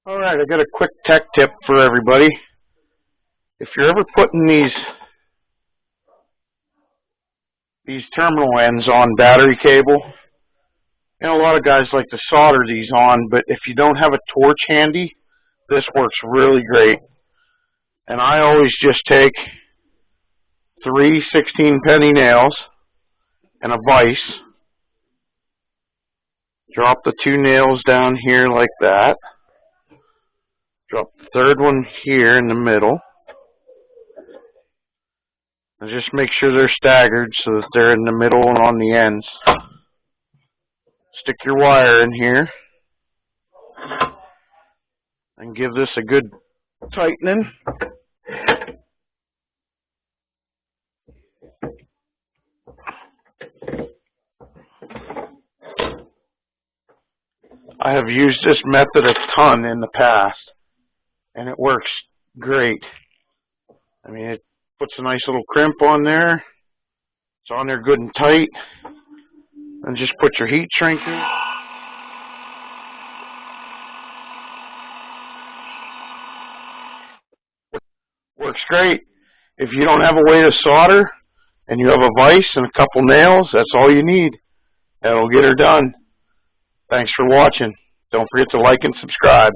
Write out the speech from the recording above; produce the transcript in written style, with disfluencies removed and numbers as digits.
All right, I got a quick tech tip for everybody. If you're ever putting these terminal ends on battery cable, a lot of guys like to solder these on, but if you don't have a torch handy, this works really great. And I always just take 3 16-penny nails and a vise, drop the 2 nails down here like that, drop the third one here in the middle, and just make sure they're staggered so that they're in the middle and on the ends. Stick your wire in here and give this a good tightening. I have used this method a ton in the past, and it works great. I mean, it puts a nice little crimp on there. It's on there good and tight. And just put your heat shrink in. Works great. If you don't have a way to solder and you have a vise and a couple nails, that's all you need. That'll get her done. Thanks for watching. Don't forget to like and subscribe.